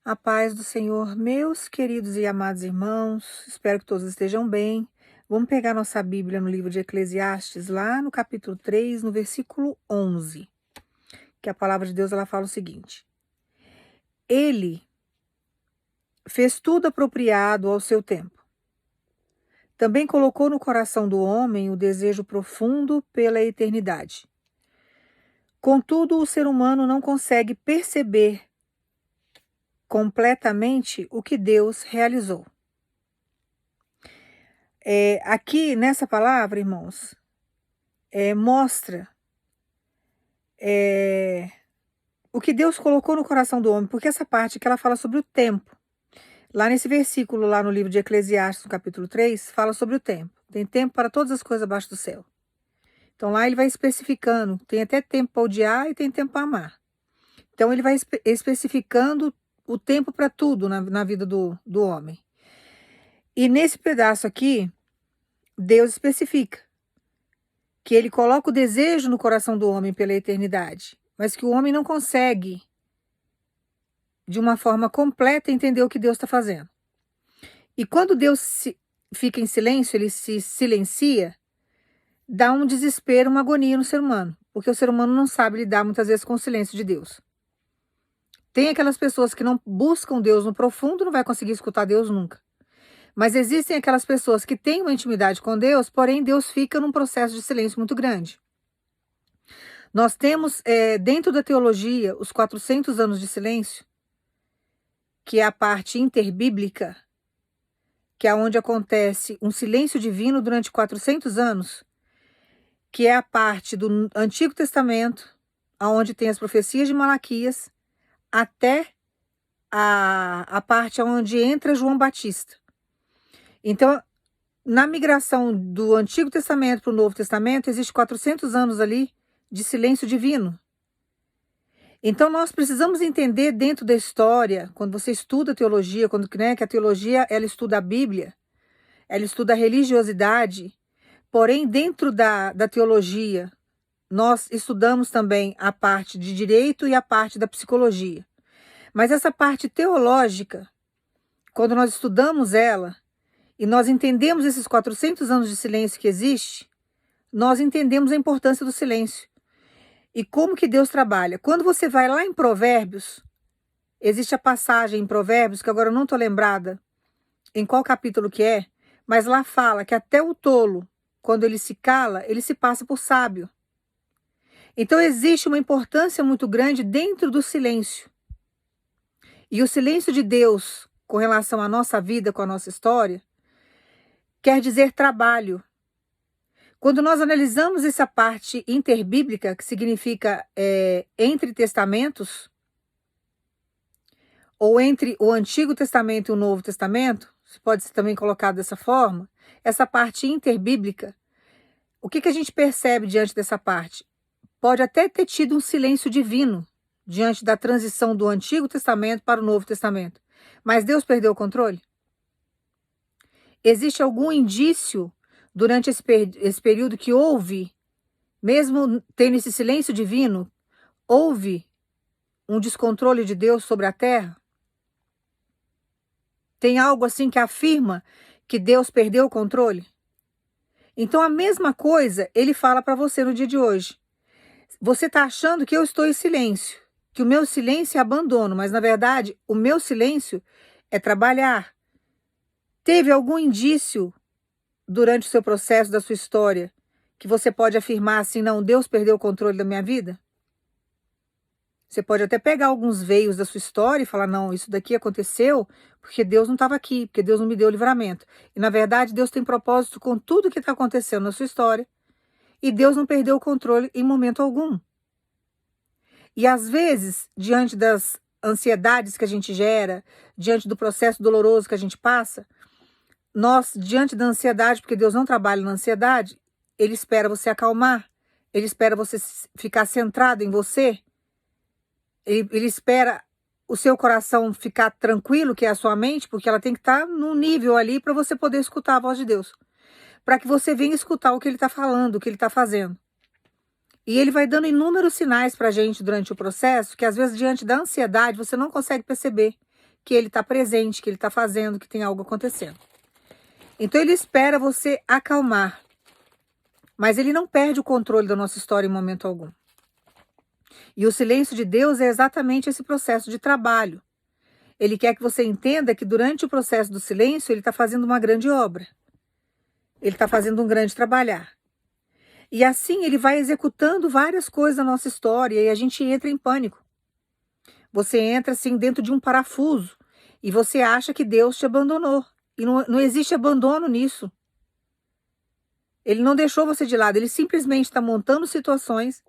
A paz do Senhor, meus queridos e amados irmãos, espero que todos estejam bem. Vamos pegar nossa Bíblia no livro de Eclesiastes, lá no capítulo 3, no versículo 11, que a palavra de Deus ela fala o seguinte: Ele fez tudo apropriado ao seu tempo. Também colocou no coração do homem o desejo profundo pela eternidade. Contudo, o ser humano não consegue perceber completamente o que Deus realizou. Aqui nessa palavra, irmãos, mostra o que Deus colocou no coração do homem, porque essa parte que ela fala sobre o tempo. Lá nesse versículo, lá no livro de Eclesiastes, no capítulo 3, fala sobre o tempo. Tem tempo para todas as coisas abaixo do céu. Então lá ele vai especificando, tem até tempo para odiar e tem tempo para amar. Então ele vai especificando o tempo para tudo na vida do homem. E nesse pedaço aqui, Deus especifica que ele coloca o desejo no coração do homem pela eternidade, mas que o homem não consegue, de uma forma completa, entender o que Deus está fazendo. E quando Deus fica em silêncio, ele se silencia, dá um desespero, uma agonia no ser humano, porque o ser humano não sabe lidar muitas vezes com o silêncio de Deus. Tem aquelas pessoas que não buscam Deus no profundo, não vai conseguir escutar Deus nunca. Mas existem aquelas pessoas que têm uma intimidade com Deus, porém Deus fica num processo de silêncio muito grande. Nós temos dentro da teologia os 400 anos de silêncio, que é a parte interbíblica, que é onde acontece um silêncio divino durante 400 anos, que é a parte do Antigo Testamento, onde tem as profecias de Malaquias, até a parte onde entra João Batista. Então, na migração do Antigo Testamento para o Novo Testamento, existe 400 anos ali de silêncio divino. Então, nós precisamos entender dentro da história, quando você estuda teologia, que a teologia ela estuda a Bíblia, ela estuda a religiosidade, porém, dentro da teologia, nós estudamos também a parte de direito e a parte da psicologia. Mas essa parte teológica, quando nós estudamos ela, e nós entendemos esses 400 anos de silêncio que existe, nós entendemos a importância do silêncio. E como que Deus trabalha. Quando você vai lá em Provérbios, existe a passagem em Provérbios, que agora eu não estou lembrada em qual capítulo que é, mas lá fala que até o tolo, quando ele se cala, ele se passa por sábio. Então existe uma importância muito grande dentro do silêncio. E o silêncio de Deus com relação à nossa vida, com a nossa história, quer dizer trabalho. Quando nós analisamos essa parte interbíblica, que significa entre testamentos, ou entre o Antigo Testamento e o Novo Testamento, pode ser também colocado dessa forma, essa parte interbíblica, o que a gente percebe diante dessa parte? Pode até ter tido um silêncio divino diante da transição do Antigo Testamento para o Novo Testamento, mas Deus perdeu o controle? Existe algum indício durante esse período que houve, mesmo tendo esse silêncio divino, houve um descontrole de Deus sobre a terra? Tem algo assim que afirma que Deus perdeu o controle? Então a mesma coisa ele fala para você no dia de hoje. Você está achando que eu estou em silêncio, que o meu silêncio é abandono, mas na verdade o meu silêncio é trabalhar. Teve algum indício durante o seu processo, da sua história, que você pode afirmar assim, não, Deus perdeu o controle da minha vida? Você pode até pegar alguns veios da sua história e falar, não, isso daqui aconteceu porque Deus não estava aqui, porque Deus não me deu o livramento. E na verdade Deus tem propósito com tudo que está acontecendo na sua história e Deus não perdeu o controle em momento algum. E às vezes, diante das ansiedades que a gente gera, diante do processo doloroso que a gente passa, nós, diante da ansiedade, porque Deus não trabalha na ansiedade, Ele espera você acalmar, Ele espera você ficar centrado em você, Ele espera o seu coração ficar tranquilo, que é a sua mente, porque ela tem que estar num nível ali para você poder escutar a voz de Deus, para que você venha escutar o que Ele está falando, o que Ele está fazendo. E Ele vai dando inúmeros sinais para a gente durante o processo, que às vezes diante da ansiedade você não consegue perceber que ele está presente, que ele está fazendo, que tem algo acontecendo. Então ele espera você acalmar, mas ele não perde o controle da nossa história em momento algum. E o silêncio de Deus é exatamente esse processo de trabalho. Ele quer que você entenda que durante o processo do silêncio ele está fazendo uma grande obra. Ele está fazendo um grande trabalhar. E assim ele vai executando várias coisas na nossa história e a gente entra em pânico. Você entra assim dentro de um parafuso e você acha que Deus te abandonou. E não existe abandono nisso. Ele não deixou você de lado, ele simplesmente está montando situações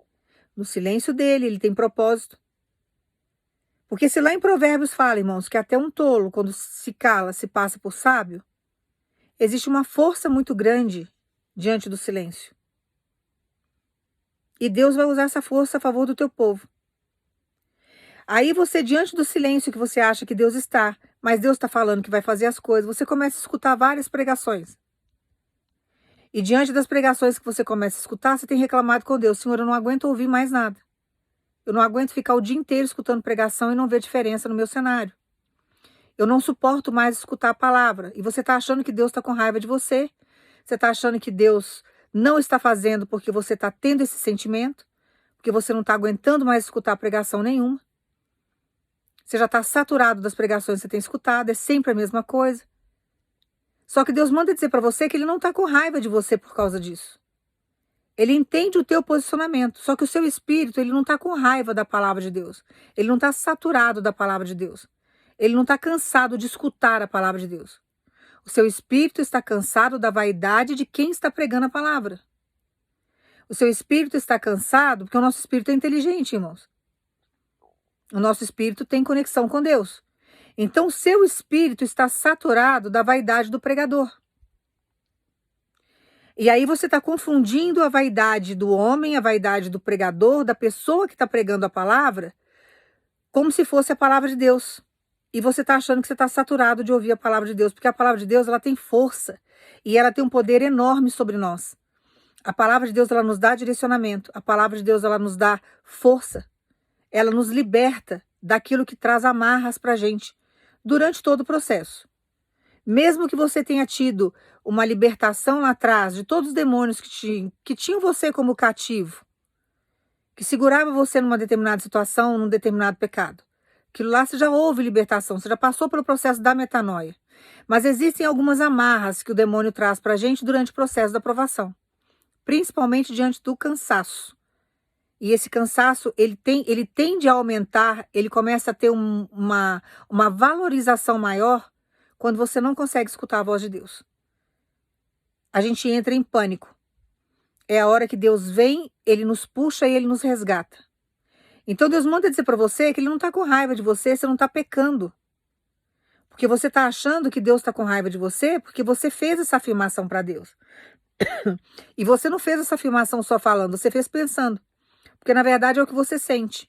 no silêncio dele, ele tem propósito. Porque se lá em Provérbios fala, irmãos, que até um tolo, quando se cala, se passa por sábio, existe uma força muito grande diante do silêncio. E Deus vai usar essa força a favor do teu povo. Aí você, diante do silêncio que você acha que Deus está, mas Deus está falando que vai fazer as coisas, você começa a escutar várias pregações. E diante das pregações que você começa a escutar, você tem reclamado com Deus: Senhor, eu não aguento ouvir mais nada. Eu não aguento ficar o dia inteiro escutando pregação e não ver diferença no meu cenário. Eu não suporto mais escutar a palavra. E você está achando que Deus está com raiva de você. Você está achando que Deus não está fazendo porque você está tendo esse sentimento. Porque você não está aguentando mais escutar pregação nenhuma. Você já está saturado das pregações que você tem escutado. É sempre a mesma coisa. Só que Deus manda dizer para você que Ele não está com raiva de você por causa disso. Ele entende o teu posicionamento. Só que o seu espírito, ele não está com raiva da palavra de Deus. Ele não está saturado da palavra de Deus. Ele não está cansado de escutar a palavra de Deus. O seu espírito está cansado da vaidade de quem está pregando a palavra. O seu espírito está cansado porque o nosso espírito é inteligente, irmãos. O nosso espírito tem conexão com Deus. Então o seu espírito está saturado da vaidade do pregador. E aí você está confundindo a vaidade do homem, a vaidade do pregador, da pessoa que está pregando a palavra, como se fosse a palavra de Deus. E você está achando que você está saturado de ouvir a palavra de Deus, porque a palavra de Deus ela tem força e ela tem um poder enorme sobre nós. A palavra de Deus ela nos dá direcionamento, a palavra de Deus ela nos dá força, ela nos liberta daquilo que traz amarras para a gente durante todo o processo. Mesmo que você tenha tido uma libertação lá atrás de todos os demônios que tinham você como cativo, que segurava você numa determinada situação, num determinado pecado. Aquilo lá você já houve libertação, você já passou pelo processo da metanoia. Mas existem algumas amarras que o demônio traz para a gente durante o processo da aprovação. Principalmente diante do cansaço. E esse cansaço, ele tende a aumentar, ele começa a ter uma valorização maior quando você não consegue escutar a voz de Deus. A gente entra em pânico. É a hora que Deus vem, Ele nos puxa e Ele nos resgata. Então Deus manda dizer para você que Ele não está com raiva de você, você não está pecando. Porque você está achando que Deus está com raiva de você porque você fez essa afirmação para Deus. E você não fez essa afirmação só falando, você fez pensando. Porque na verdade é o que você sente.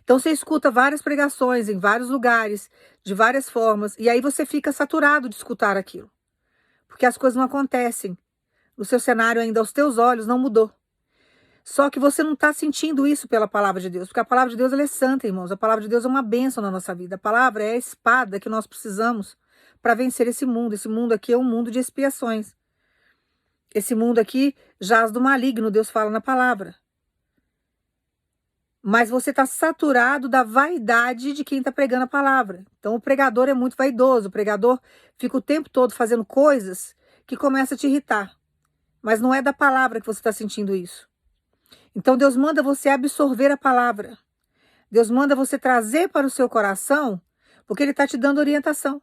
Então você escuta várias pregações em vários lugares, de várias formas, e aí você fica saturado de escutar aquilo. Porque as coisas não acontecem. O seu cenário ainda aos teus olhos não mudou. Só que você não está sentindo isso pela palavra de Deus, porque a palavra de Deus ela é santa, irmãos. A palavra de Deus é uma bênção na nossa vida. A palavra é a espada que nós precisamos para vencer esse mundo. Esse mundo aqui é um mundo de expiações. Esse mundo aqui jaz do maligno, Deus fala na palavra. Mas você está saturado da vaidade de quem está pregando a palavra. Então o pregador é muito vaidoso, o pregador fica o tempo todo fazendo coisas que começam a te irritar. Mas não é da palavra que você está sentindo isso. Então Deus manda você absorver a palavra. Deus manda você trazer para o seu coração, porque Ele está te dando orientação.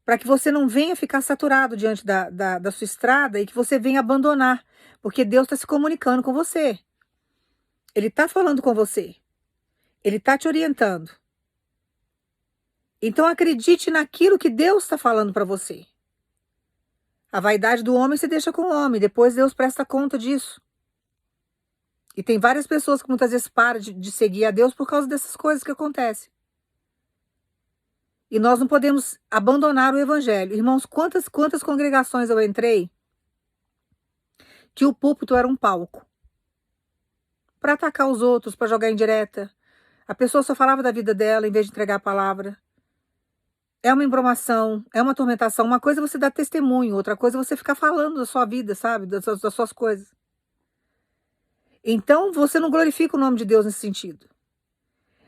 Para que você não venha ficar saturado diante da sua estrada e que você venha abandonar. Porque Deus está se comunicando com você. Ele está falando com você. Ele está te orientando. Então acredite naquilo que Deus está falando para você. A vaidade do homem se deixa com o homem. Depois Deus presta conta disso. E tem várias pessoas que muitas vezes param de seguir a Deus por causa dessas coisas que acontecem. E nós não podemos abandonar o evangelho. Irmãos, quantas congregações eu entrei que o púlpito era um palco para atacar os outros, para jogar indireta. A pessoa só falava da vida dela em vez de entregar a palavra. É uma embromação, é uma atormentação. Uma coisa é você dar testemunho, outra coisa é você ficar falando da sua vida, sabe? Das suas coisas. Então, você não glorifica o nome de Deus nesse sentido.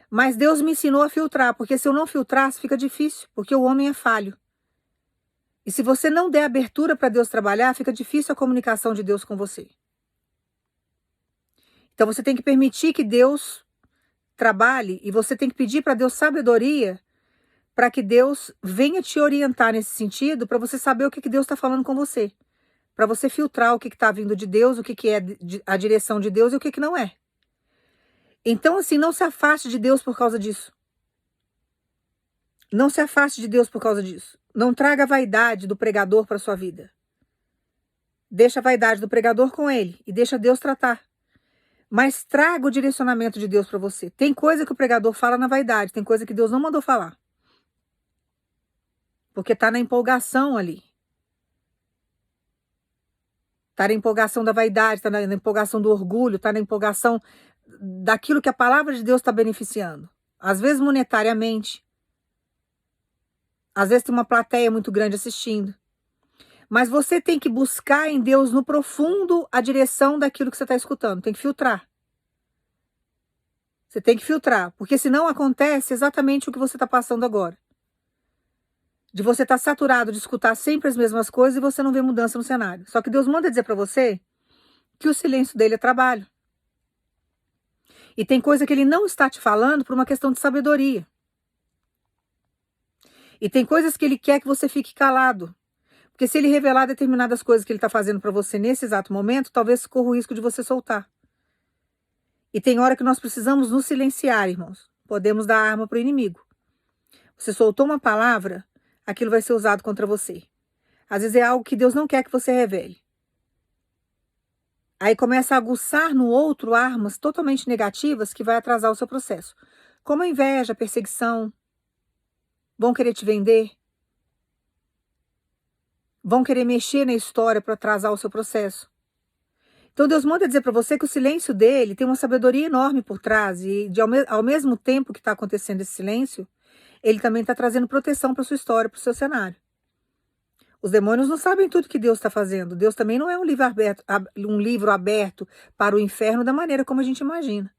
Mas Deus me ensinou a filtrar, porque se eu não filtrasse, fica difícil, porque o homem é falho. E se você não der abertura para Deus trabalhar, fica difícil a comunicação de Deus com você. Então, você tem que permitir que Deus trabalhe e você tem que pedir para Deus sabedoria para que Deus venha te orientar nesse sentido, para você saber o que Deus está falando com você. Para você filtrar o que está vindo de Deus, o que é a direção de Deus e o que não é. Então, assim, não se afaste de Deus por causa disso. Não se afaste de Deus por causa disso. Não traga a vaidade do pregador para sua vida. Deixa a vaidade do pregador com ele e deixa Deus tratar. Mas traga o direcionamento de Deus para você. Tem coisa que o pregador fala na vaidade, tem coisa que Deus não mandou falar. Porque está na empolgação ali. Está na empolgação da vaidade, está na empolgação do orgulho, está na empolgação daquilo que a palavra de Deus está beneficiando. Às vezes monetariamente. Às vezes tem uma plateia muito grande assistindo. Mas você tem que buscar em Deus no profundo a direção daquilo que você está escutando. Tem que filtrar. Você tem que filtrar. Porque senão acontece exatamente o que você está passando agora. De você estar saturado de escutar sempre as mesmas coisas e você não vê mudança no cenário. Só que Deus manda dizer para você que o silêncio dele é trabalho. E tem coisa que ele não está te falando por uma questão de sabedoria. E tem coisas que ele quer que você fique calado. Porque se ele revelar determinadas coisas que ele está fazendo para você nesse exato momento, talvez corra o risco de você soltar. E tem hora que nós precisamos nos silenciar, irmãos. Podemos dar arma para o inimigo. Você soltou uma palavra, aquilo vai ser usado contra você. Às vezes é algo que Deus não quer que você revele. Aí começa a aguçar no outro armas totalmente negativas que vai atrasar o seu processo. Como a inveja, a perseguição. Vão querer te vender. Vão querer mexer na história para atrasar o seu processo. Então Deus manda dizer para você que o silêncio dele tem uma sabedoria enorme por trás. E ao mesmo tempo que está acontecendo esse silêncio, ele também está trazendo proteção para sua história, para o seu cenário. Os demônios não sabem tudo que Deus está fazendo. Deus também não é um livro aberto para o inferno da maneira como a gente imagina.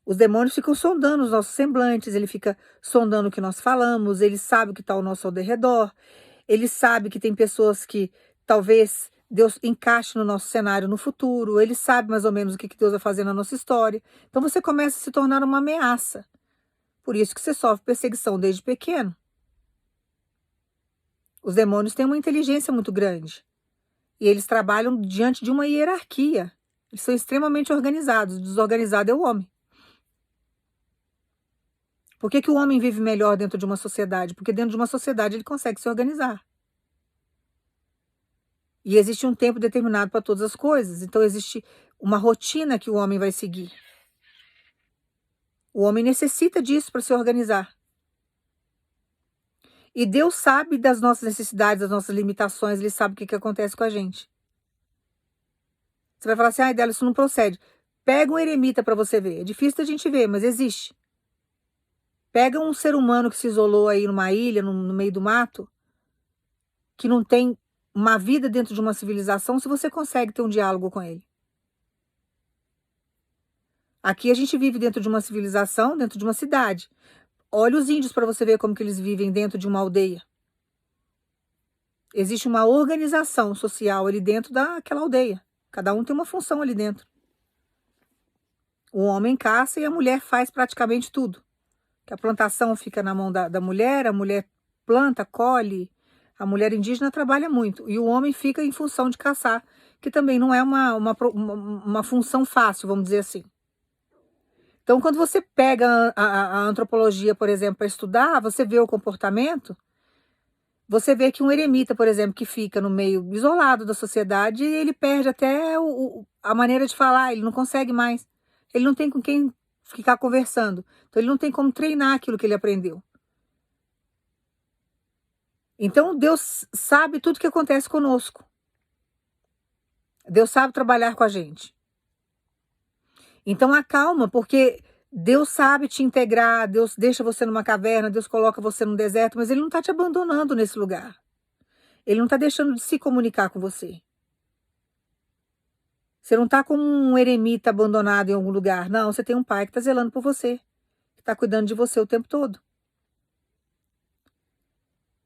Os demônios ficam sondando os nossos semblantes, ele fica sondando o que nós falamos, ele sabe o que está ao nosso redor, ele sabe que tem pessoas que talvez Deus encaixe no nosso cenário no futuro, ele sabe mais ou menos o que Deus vai fazer na nossa história. Então você começa a se tornar uma ameaça. Por isso que você sofre perseguição desde pequeno. Os demônios têm uma inteligência muito grande. E eles trabalham diante de uma hierarquia. Eles são extremamente organizados. O desorganizado é o homem. Por que o homem vive melhor dentro de uma sociedade? Porque dentro de uma sociedade ele consegue se organizar. E existe um tempo determinado para todas as coisas. Então existe uma rotina que o homem vai seguir. O homem necessita disso para se organizar. E Deus sabe das nossas necessidades, das nossas limitações, ele sabe o que acontece com a gente. Você vai falar assim, ai, Dela, isso não procede. Pega um eremita para você ver. É difícil da gente ver, mas existe. Pega um ser humano que se isolou aí numa ilha, no meio do mato, que não tem uma vida dentro de uma civilização, se você consegue ter um diálogo com ele. Aqui a gente vive dentro de uma civilização, dentro de uma cidade. Olha os índios para você ver como que eles vivem dentro de uma aldeia. Existe uma organização social ali dentro daquela aldeia. Cada um tem uma função ali dentro. O homem caça e a mulher faz praticamente tudo. Que a plantação fica na mão da mulher, a mulher planta, colhe, a mulher indígena trabalha muito. E o homem fica em função de caçar, que também não é uma função fácil, vamos dizer assim. Então, quando você pega a antropologia, por exemplo, para estudar, você vê o comportamento, você vê que um eremita, por exemplo, que fica no meio isolado da sociedade, ele perde até a maneira de falar, ele não consegue mais. Ele não tem com quem ficar conversando. Então, ele não tem como treinar aquilo que ele aprendeu. Então, Deus sabe tudo que acontece conosco. Deus sabe trabalhar com a gente. Então, acalma, porque Deus sabe te integrar, Deus deixa você numa caverna, Deus coloca você num deserto, mas Ele não está te abandonando nesse lugar. Ele não está deixando de se comunicar com você. Você não está como um eremita abandonado em algum lugar. Não, você tem um pai que está zelando por você, que está cuidando de você o tempo todo.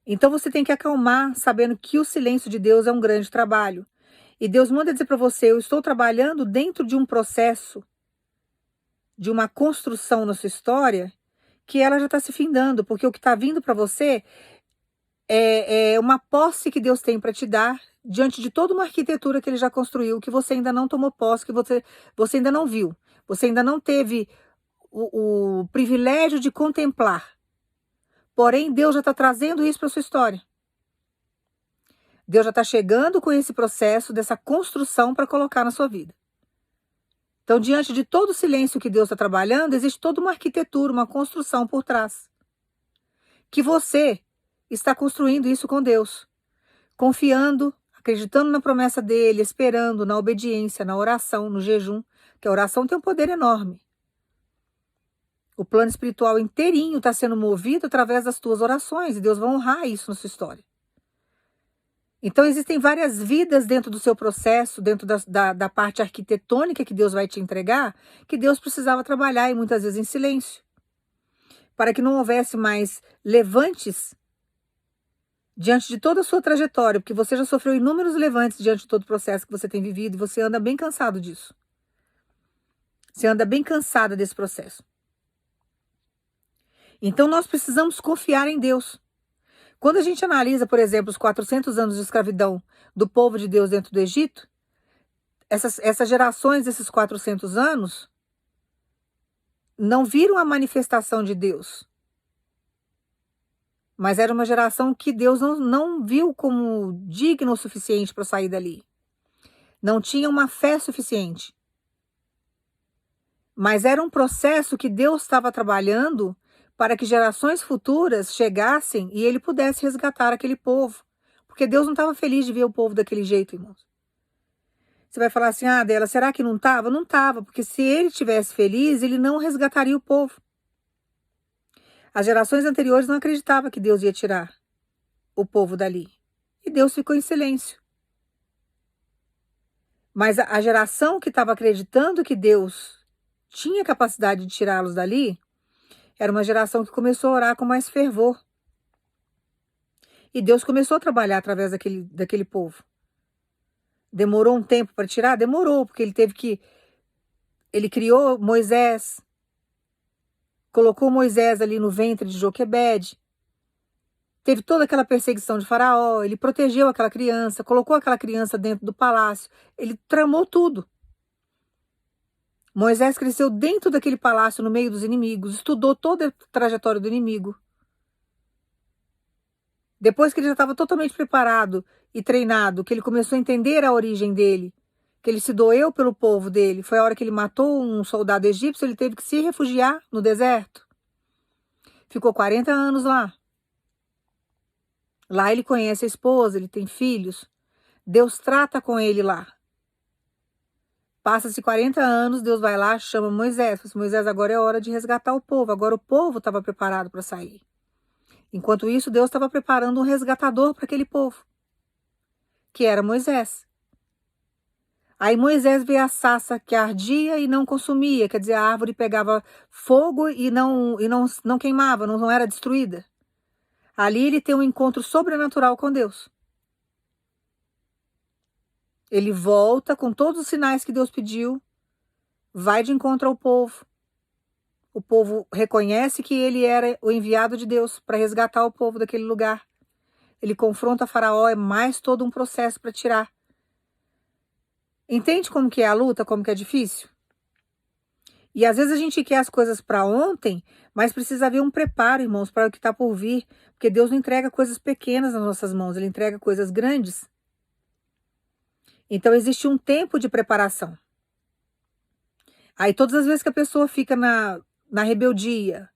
Então você tem que acalmar, sabendo que o silêncio de Deus é um grande trabalho. E Deus manda dizer para você, eu estou trabalhando dentro de um processo, de uma construção na sua história, que ela já está se findando, porque o que está vindo para você é uma posse que Deus tem para te dar, diante de toda uma arquitetura que Ele já construiu, que você ainda não tomou posse, que você ainda não viu. Você ainda não teve o privilégio de contemplar. Porém, Deus já está trazendo isso para sua história. Deus já está chegando com esse processo dessa construção para colocar na sua vida. Então, diante de todo o silêncio que Deus está trabalhando, existe toda uma arquitetura, uma construção por trás. Que você está construindo isso com Deus. Confiando, acreditando na promessa dele, esperando, na obediência, na oração, no jejum. Que a oração tem um poder enorme. O plano espiritual inteirinho está sendo movido através das tuas orações. E Deus vai honrar isso na sua história. Então, existem várias vidas dentro do seu processo, dentro da parte arquitetônica que Deus vai te entregar, que Deus precisava trabalhar e muitas vezes em silêncio. Para que não houvesse mais levantes diante de toda a sua trajetória, porque você já sofreu inúmeros levantes diante de todo o processo que você tem vivido e você anda bem cansado disso. Você anda bem cansada desse processo. Então, nós precisamos confiar em Deus. Quando a gente analisa, por exemplo, os 400 anos de escravidão do povo de Deus dentro do Egito, essas gerações desses 400 anos não viram a manifestação de Deus. Mas era uma geração que Deus não viu como digna o suficiente para sair dali. Não tinha uma fé suficiente. Mas era um processo que Deus estava trabalhando para que gerações futuras chegassem e ele pudesse resgatar aquele povo. Porque Deus não estava feliz de ver o povo daquele jeito, irmãos. Você vai falar assim, Adela, será que não estava? Não estava, porque se ele estivesse feliz, ele não resgataria o povo. As gerações anteriores não acreditavam que Deus ia tirar o povo dali. E Deus ficou em silêncio. Mas a geração que estava acreditando que Deus tinha capacidade de tirá-los dali, era uma geração que começou a orar com mais fervor. E Deus começou a trabalhar através daquele povo. Demorou um tempo para tirar? Demorou, porque ele criou Moisés, colocou Moisés ali no ventre de Joquebede, teve toda aquela perseguição de Faraó, ele protegeu aquela criança, colocou aquela criança dentro do palácio, ele tramou tudo. Moisés cresceu dentro daquele palácio, no meio dos inimigos, estudou toda a trajetória do inimigo. Depois que ele já estava totalmente preparado e treinado, que ele começou a entender a origem dele, que ele se doeu pelo povo dele, foi a hora que ele matou um soldado egípcio, ele teve que se refugiar no deserto. Ficou 40 anos lá. Lá ele conhece a esposa, ele tem filhos. Deus trata com ele lá. Passa-se 40 anos, Deus vai lá, chama Moisés. Fala assim, Moisés, agora é hora de resgatar o povo. Agora o povo estava preparado para sair. Enquanto isso, Deus estava preparando um resgatador para aquele povo, que era Moisés. Aí Moisés vê a sarça que ardia e não consumia, quer dizer, a árvore pegava fogo e não queimava, não era destruída. Ali ele tem um encontro sobrenatural com Deus. Ele volta com todos os sinais que Deus pediu, vai de encontro ao povo. O povo reconhece que ele era o enviado de Deus para resgatar o povo daquele lugar. Ele confronta Faraó, é mais todo um processo para tirar. Entende como que é a luta, como que é difícil? E às vezes a gente quer as coisas para ontem, mas precisa haver um preparo, irmãos, para o que está por vir. Porque Deus não entrega coisas pequenas nas nossas mãos, Ele entrega coisas grandes. Então existe um tempo de preparação. Aí todas as vezes que a pessoa fica na rebeldia,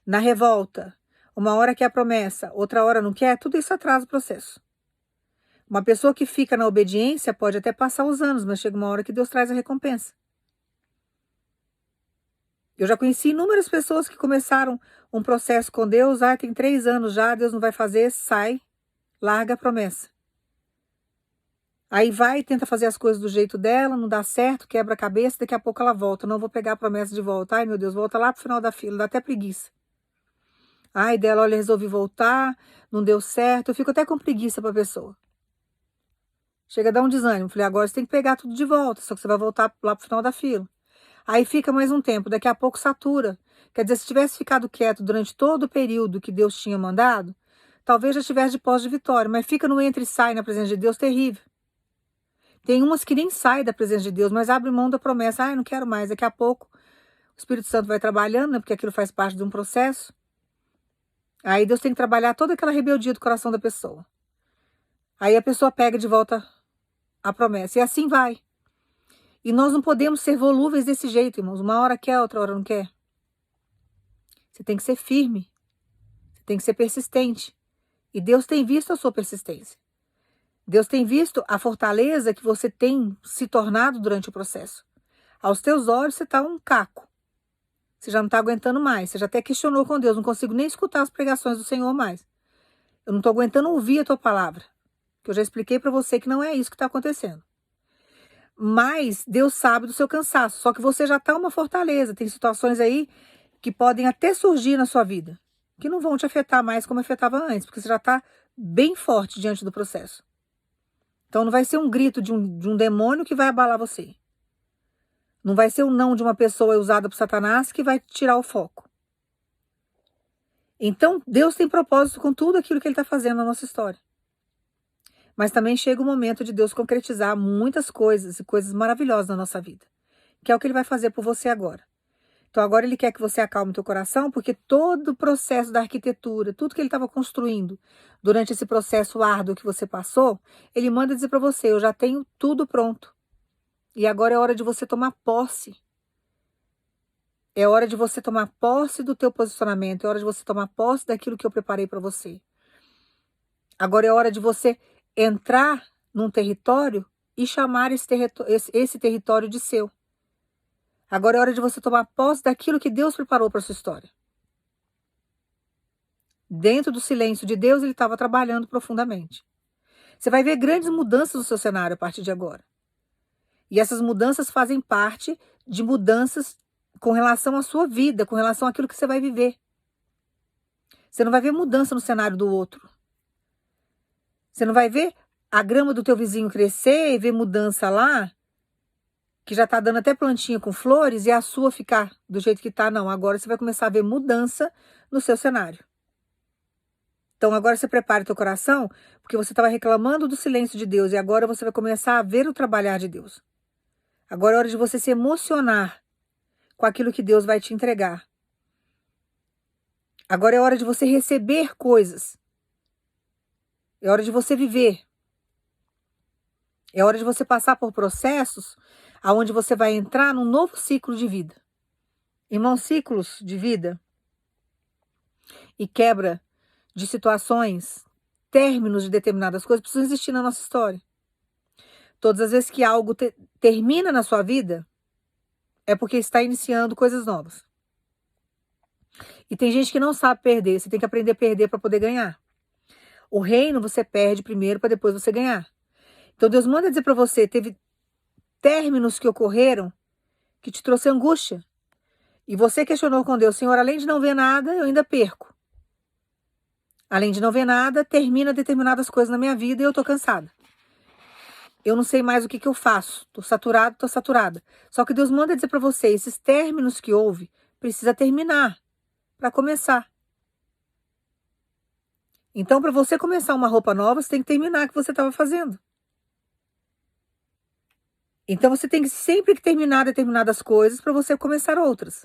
na revolta, uma hora quer a promessa, outra hora não quer, tudo isso atrasa o processo. Uma pessoa que fica na obediência pode até passar os anos, mas chega uma hora que Deus traz a recompensa. Eu já conheci inúmeras pessoas que começaram um processo com Deus, tem 3 anos já, Deus não vai fazer, sai, larga a promessa. Aí vai, tenta fazer as coisas do jeito dela, não dá certo, quebra a cabeça, daqui a pouco ela volta, não vou pegar a promessa de volta. Ai, meu Deus, volta lá pro final da fila, dá até preguiça. Ai, dela, olha, resolvi voltar, não deu certo, eu fico até com preguiça pra pessoa. Chega a dar um desânimo, falei, agora você tem que pegar tudo de volta, só que você vai voltar lá pro final da fila. Aí fica mais um tempo, daqui a pouco satura. Quer dizer, se tivesse ficado quieto durante todo o período que Deus tinha mandado, talvez já tivesse de pós de vitória, mas fica no entra e sai na presença de Deus terrível. Tem umas que nem saem da presença de Deus, mas abre mão da promessa. Ai, não quero mais. Daqui a pouco o Espírito Santo vai trabalhando, né? Porque aquilo faz parte de um processo. Aí Deus tem que trabalhar toda aquela rebeldia do coração da pessoa. Aí a pessoa pega de volta a promessa. E assim vai. E nós não podemos ser volúveis desse jeito, irmãos. Uma hora quer, outra hora não quer. Você tem que ser firme. Você tem que ser persistente. E Deus tem visto a sua persistência. Deus tem visto a fortaleza que você tem se tornado durante o processo. Aos teus olhos você está um caco. Você já não está aguentando mais. Você já até questionou com Deus. Não consigo nem escutar as pregações do Senhor mais. Eu não estou aguentando ouvir a tua palavra. Que eu já expliquei para você que não é isso que está acontecendo. Mas Deus sabe do seu cansaço. Só que você já está uma fortaleza. Tem situações aí que podem até surgir na sua vida. Que não vão te afetar mais como afetava antes. Porque você já está bem forte diante do processo. Então não vai ser um grito de um demônio que vai abalar você. Não vai ser o não de uma pessoa usada por Satanás que vai tirar o foco. Então Deus tem propósito com tudo aquilo que Ele está fazendo na nossa história. Mas também chega o momento de Deus concretizar muitas coisas e coisas maravilhosas na nossa vida. Que é o que Ele vai fazer por você agora. Então agora Ele quer que você acalme o teu coração, porque todo o processo da arquitetura, tudo que Ele estava construindo durante esse processo árduo que você passou, Ele manda dizer para você, eu já tenho tudo pronto. E agora é hora de você tomar posse. É hora de você tomar posse do teu posicionamento, é hora de você tomar posse daquilo que eu preparei para você. Agora é hora de você entrar num território e chamar esse território de seu. Agora é hora de você tomar posse daquilo que Deus preparou para sua história. Dentro do silêncio de Deus, Ele estava trabalhando profundamente. Você vai ver grandes mudanças no seu cenário a partir de agora. E essas mudanças fazem parte de mudanças com relação à sua vida, com relação àquilo que você vai viver. Você não vai ver mudança no cenário do outro. Você não vai ver a grama do teu vizinho crescer e ver mudança lá, que já está dando até plantinha com flores, e a sua ficar do jeito que está, não. Agora você vai começar a ver mudança no seu cenário. Então agora você prepara o teu coração, porque você estava reclamando do silêncio de Deus, e agora você vai começar a ver o trabalhar de Deus. Agora é hora de você se emocionar com aquilo que Deus vai te entregar. Agora é hora de você receber coisas. É hora de você viver. É hora de você passar por processos aonde você vai entrar num novo ciclo de vida. Irmãos, ciclos de vida e quebra de situações, términos de determinadas coisas precisam existir na nossa história. Todas as vezes que algo termina na sua vida, é porque está iniciando coisas novas. E tem gente que não sabe perder, você tem que aprender a perder para poder ganhar. O reino você perde primeiro para depois você ganhar. Então Deus manda dizer para você, teve términos que ocorreram que te trouxe angústia. E você questionou com Deus, Senhor, além de não ver nada, eu ainda perco. Além de não ver nada, termina determinadas coisas na minha vida e eu estou cansada. Eu não sei mais o que eu faço. Estou saturada. Só que Deus manda dizer para você, esses términos que houve, precisa terminar para começar. Então, para você começar uma roupa nova, você tem que terminar o que você estava fazendo. Então, você tem que sempre que terminar determinadas coisas para você começar outras.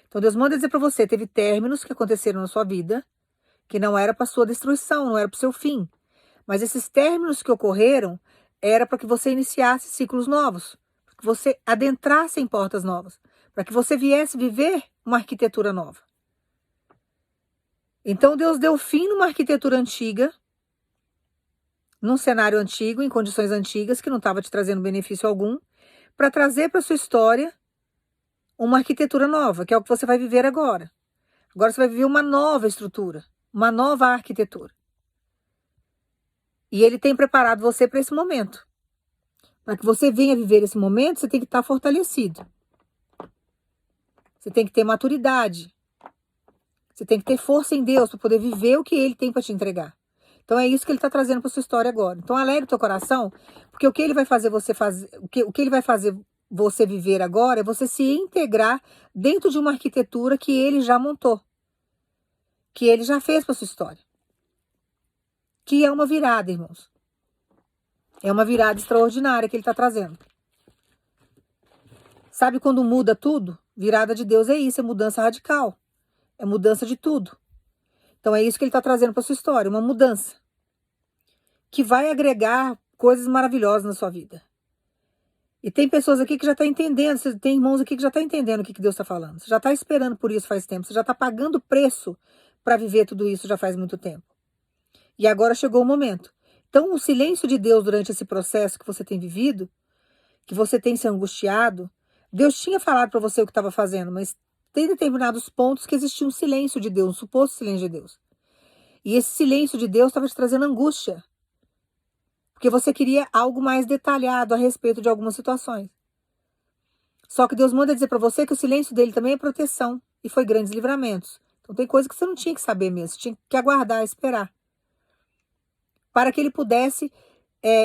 Então, Deus manda dizer para você, teve términos que aconteceram na sua vida, que não era para sua destruição, não era para o seu fim. Mas esses términos que ocorreram, era para que você iniciasse ciclos novos, para que você adentrasse em portas novas, para que você viesse viver uma arquitetura nova. Então Deus deu fim numa arquitetura antiga, num cenário antigo, em condições antigas, que não estava te trazendo benefício algum, para trazer para sua história uma arquitetura nova, que é o que você vai viver agora. Agora você vai viver uma nova estrutura, uma nova arquitetura. E ele tem preparado você para esse momento. Para que você venha viver esse momento, você tem que estar fortalecido. Você tem que ter maturidade. Você tem que ter força em Deus para poder viver o que Ele tem para te entregar. Então é isso que Ele está trazendo para sua história agora. Então alegre o teu coração, porque o que Ele vai fazer você fazer, o que Ele vai fazer você viver agora é você se integrar dentro de uma arquitetura que Ele já montou, que Ele já fez para sua história, que é uma virada, irmãos. É uma virada extraordinária que Ele está trazendo. Sabe quando muda tudo? Virada de Deus é isso, é mudança radical. É mudança de tudo. Então é isso que Ele está trazendo para sua história, uma mudança que vai agregar coisas maravilhosas na sua vida. E tem pessoas aqui que já estão entendendo, tem irmãos aqui que já estão entendendo o que Deus está falando. Você já está esperando por isso faz tempo, você já está pagando preço para viver tudo isso já faz muito tempo. E agora chegou o momento. Então o silêncio de Deus durante esse processo que você tem vivido, que você tem se angustiado, Deus tinha falado para você o que estava fazendo, mas tem determinados pontos que existia um silêncio de Deus, um suposto silêncio de Deus. E esse silêncio de Deus estava te trazendo angústia. Porque você queria algo mais detalhado a respeito de algumas situações. Só que Deus manda dizer para você que o silêncio dele também é proteção. E foi grandes livramentos. Então tem coisa que você não tinha que saber mesmo. Você tinha que aguardar, esperar. Para que ele pudesse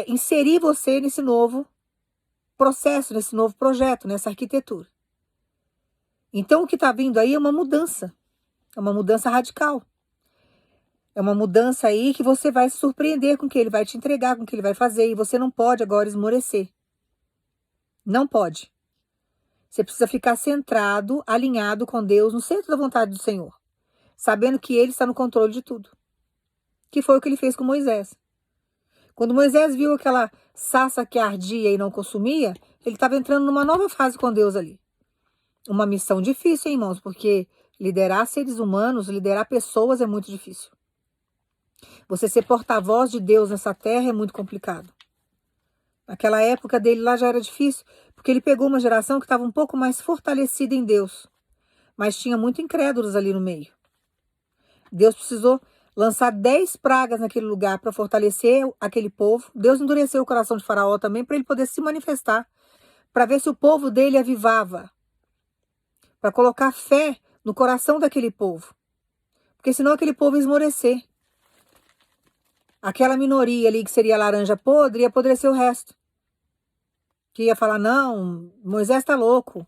inserir você nesse novo processo, nesse novo projeto, nessa arquitetura. Então o que está vindo aí é uma mudança. É uma mudança radical. É uma mudança aí que você vai se surpreender com o que ele vai te entregar, com o que ele vai fazer. E você não pode agora esmorecer. Não pode. Você precisa ficar centrado, alinhado com Deus, no centro da vontade do Senhor. Sabendo que Ele está no controle de tudo. Que foi o que Ele fez com Moisés. Quando Moisés viu aquela sarça que ardia e não consumia, ele estava entrando numa nova fase com Deus ali. Uma missão difícil, hein, irmãos? Porque liderar seres humanos, liderar pessoas é muito difícil. Você ser porta-voz de Deus nessa terra é muito complicado. Naquela época dele lá já era difícil, porque ele pegou uma geração que estava um pouco mais fortalecida em Deus, mas tinha muito incrédulos ali no meio. Deus precisou lançar 10 pragas naquele lugar para fortalecer aquele povo. Deus endureceu o coração de Faraó também para ele poder se manifestar, para ver se o povo dele avivava, para colocar fé no coração daquele povo, porque senão aquele povo ia esmorecer. Aquela minoria ali que seria a laranja podre ia apodrecer o resto. Que ia falar, não, Moisés está louco,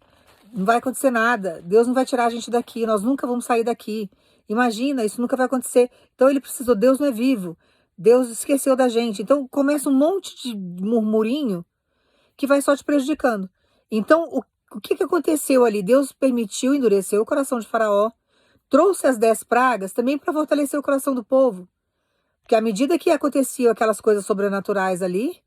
não vai acontecer nada, Deus não vai tirar a gente daqui, nós nunca vamos sair daqui. Imagina, isso nunca vai acontecer. Então ele precisou, Deus não é vivo, Deus esqueceu da gente. Então começa um monte de murmurinho que vai só te prejudicando. Então o que aconteceu ali? Deus permitiu endurecer o coração de Faraó, trouxe as 10 pragas também para fortalecer o coração do povo. Porque à medida que aconteciam aquelas coisas sobrenaturais ali,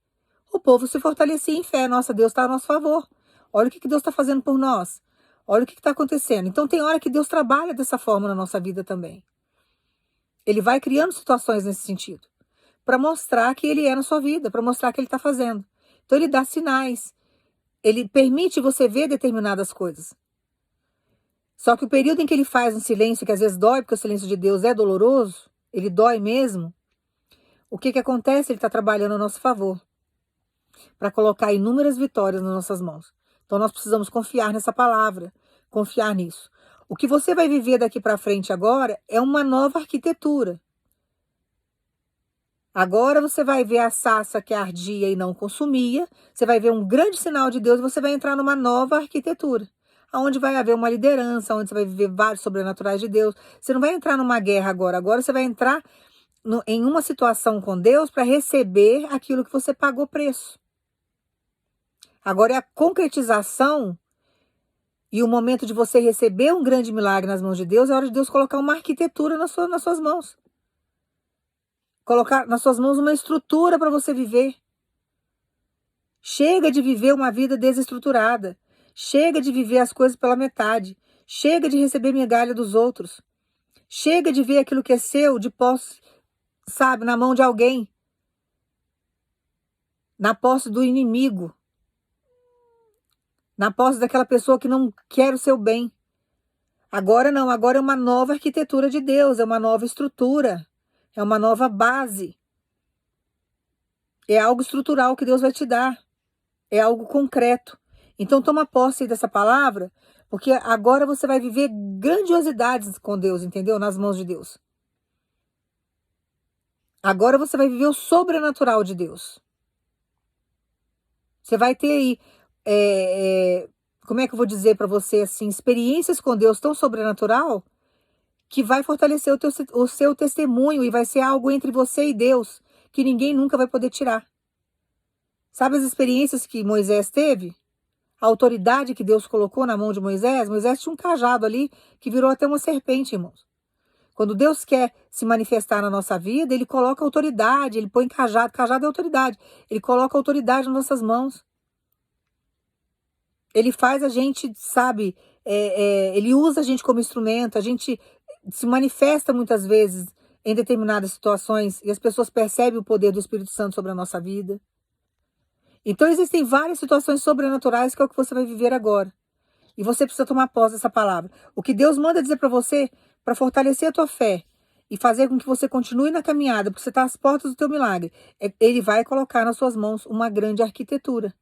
o povo se fortalecia em fé. Nossa, Deus está a nosso favor. Olha o que Deus está fazendo por nós. Olha o que está acontecendo. Então tem hora que Deus trabalha dessa forma na nossa vida também. Ele vai criando situações nesse sentido. Para mostrar que Ele é na sua vida. Para mostrar que Ele está fazendo. Então Ele dá sinais. Ele permite você ver determinadas coisas. Só que o período em que Ele faz um silêncio, que às vezes dói, porque o silêncio de Deus é doloroso. Ele dói mesmo. O que acontece? Ele está trabalhando a nosso favor. Para colocar inúmeras vitórias nas nossas mãos. Então nós precisamos confiar nessa palavra, confiar nisso. O que você vai viver daqui para frente agora é uma nova arquitetura. Agora você vai ver a sarça que ardia e não consumia, você vai ver um grande sinal de Deus, você vai entrar numa nova arquitetura, onde vai haver uma liderança, onde você vai viver vários sobrenaturais de Deus. Você não vai entrar numa guerra agora você vai entrar em uma situação com Deus para receber aquilo que você pagou preço. Agora é a concretização e o momento de você receber um grande milagre nas mãos de Deus, é hora de Deus colocar uma arquitetura nas suas mãos. Colocar nas suas mãos uma estrutura para você viver. Chega de viver uma vida desestruturada. Chega de viver as coisas pela metade. Chega de receber migalha dos outros. Chega de ver aquilo que é seu de posse, sabe, na mão de alguém. Na posse do inimigo. na posse daquela pessoa que não quer o seu bem. Agora não, agora é uma nova arquitetura de Deus, é uma nova estrutura, é uma nova base. É algo estrutural que Deus vai te dar, é algo concreto. Então toma posse dessa palavra, porque agora você vai viver grandiosidades com Deus, entendeu? Nas mãos de Deus. Agora você vai viver o sobrenatural de Deus. Você vai ter aí, como é que eu vou dizer para você assim, experiências com Deus tão sobrenatural que vai fortalecer o seu testemunho e vai ser algo entre você e Deus que ninguém nunca vai poder tirar. Sabe as experiências que Moisés teve? A autoridade que Deus colocou na mão de Moisés? Moisés tinha um cajado ali que virou até uma serpente, irmãos. Quando Deus quer se manifestar na nossa vida, Ele coloca autoridade, Ele põe cajado, cajado é autoridade. Ele coloca autoridade nas nossas mãos. Ele faz a gente, sabe, Ele usa a gente como instrumento, a gente se manifesta muitas vezes em determinadas situações e as pessoas percebem o poder do Espírito Santo sobre a nossa vida. Então existem várias situações sobrenaturais que é o que você vai viver agora. E você precisa tomar posse dessa palavra. O que Deus manda dizer para você, para fortalecer a tua fé e fazer com que você continue na caminhada, porque você está às portas do teu milagre, Ele vai colocar nas suas mãos uma grande arquitetura.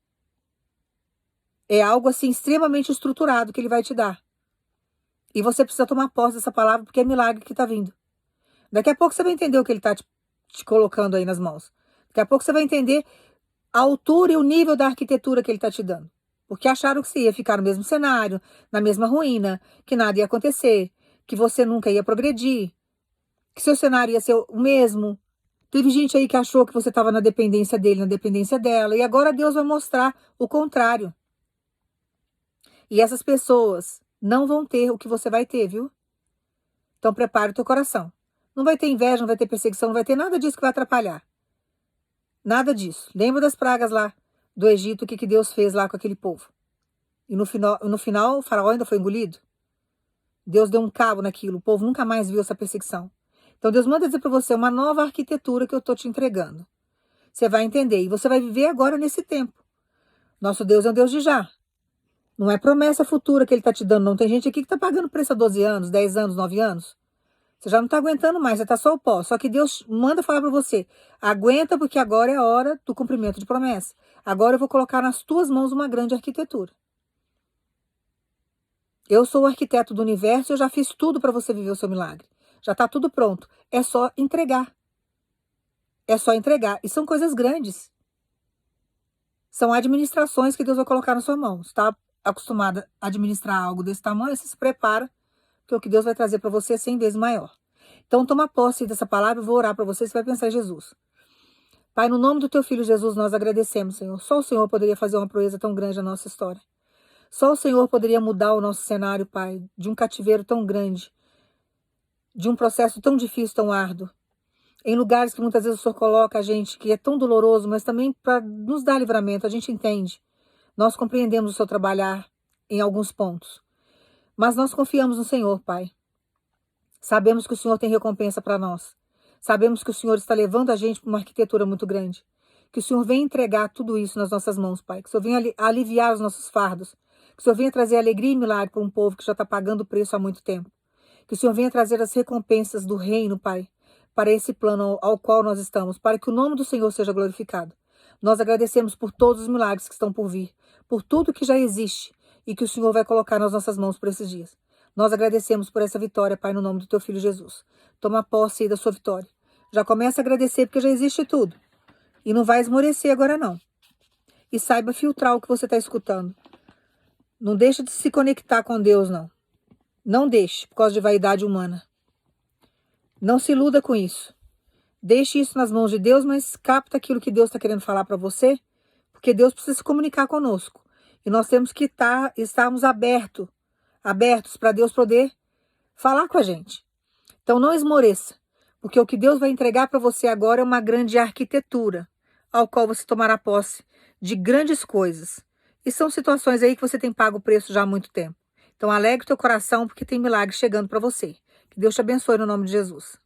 É algo assim extremamente estruturado que Ele vai te dar. E você precisa tomar posse dessa palavra, porque é milagre que está vindo. Daqui a pouco você vai entender o que Ele está te colocando aí nas mãos. Daqui a pouco você vai entender a altura e o nível da arquitetura que Ele está te dando. Porque acharam que você ia ficar no mesmo cenário, na mesma ruína, que nada ia acontecer, que você nunca ia progredir, que seu cenário ia ser o mesmo. Teve gente aí que achou que você estava na dependência dele, na dependência dela, e agora Deus vai mostrar o contrário. E essas pessoas não vão ter o que você vai ter, viu? Então prepare o teu coração. Não vai ter inveja, não vai ter perseguição, não vai ter nada disso que vai atrapalhar. Nada disso. Lembra das pragas lá do Egito, o que Deus fez lá com aquele povo? E no final o faraó ainda foi engolido. Deus deu um cabo naquilo, o povo nunca mais viu essa perseguição. Então Deus manda dizer para você uma nova arquitetura que eu estou te entregando. Você vai entender e você vai viver agora nesse tempo. Nosso Deus é um Deus de já. Não é promessa futura que Ele está te dando, não. Tem gente aqui que está pagando preço há 12 anos, 10 anos, 9 anos. Você já não está aguentando mais, você está só o pó. Só que Deus manda falar para você, aguenta porque agora é a hora do cumprimento de promessa. Agora eu vou colocar nas tuas mãos uma grande arquitetura. Eu sou o arquiteto do universo e eu já fiz tudo para você viver o seu milagre. Já está tudo pronto. É só entregar. É só entregar. E são coisas grandes. São administrações que Deus vai colocar na sua mão. Você está acostumada a administrar algo desse tamanho, você se prepara, porque o que Deus vai trazer para você é 100 vezes maior. Então toma posse dessa palavra, eu vou orar para você vai pensar em Jesus. Pai, no nome do teu filho Jesus, nós agradecemos, Senhor. Só o Senhor poderia fazer uma proeza tão grande na nossa história. Só o Senhor poderia mudar o nosso cenário, Pai, de um cativeiro tão grande, de um processo tão difícil, tão árduo, em lugares que muitas vezes o Senhor coloca a gente, que é tão doloroso, mas também para nos dar livramento, a gente entende. Nós compreendemos o seu trabalhar em alguns pontos, mas nós confiamos no Senhor, Pai. Sabemos que o Senhor tem recompensa para nós. Sabemos que o Senhor está levando a gente para uma arquitetura muito grande. Que o Senhor venha entregar tudo isso nas nossas mãos, Pai. Que o Senhor venha aliviar os nossos fardos. Que o Senhor venha trazer alegria e milagre para um povo que já está pagando o preço há muito tempo. Que o Senhor venha trazer as recompensas do reino, Pai, para esse plano ao qual nós estamos, para que o nome do Senhor seja glorificado. Nós agradecemos por todos os milagres que estão por vir, por tudo que já existe e que o Senhor vai colocar nas nossas mãos por esses dias. Nós agradecemos por essa vitória, Pai, no nome do teu filho Jesus. Toma posse aí da sua vitória. Já começa a agradecer porque já existe tudo. E não vai esmorecer agora não. E saiba filtrar o que você está escutando. Não deixe de se conectar com Deus, não. Não deixe, por causa de vaidade humana. Não se iluda com isso. Deixe isso nas mãos de Deus, mas capta aquilo que Deus está querendo falar para você, porque Deus precisa se comunicar conosco. E nós temos que estarmos abertos para Deus poder falar com a gente. Então não esmoreça, porque o que Deus vai entregar para você agora é uma grande arquitetura, ao qual você tomará posse de grandes coisas. E são situações aí que você tem pago o preço já há muito tempo. Então alegre o teu coração, porque tem milagre chegando para você. Que Deus te abençoe no nome de Jesus.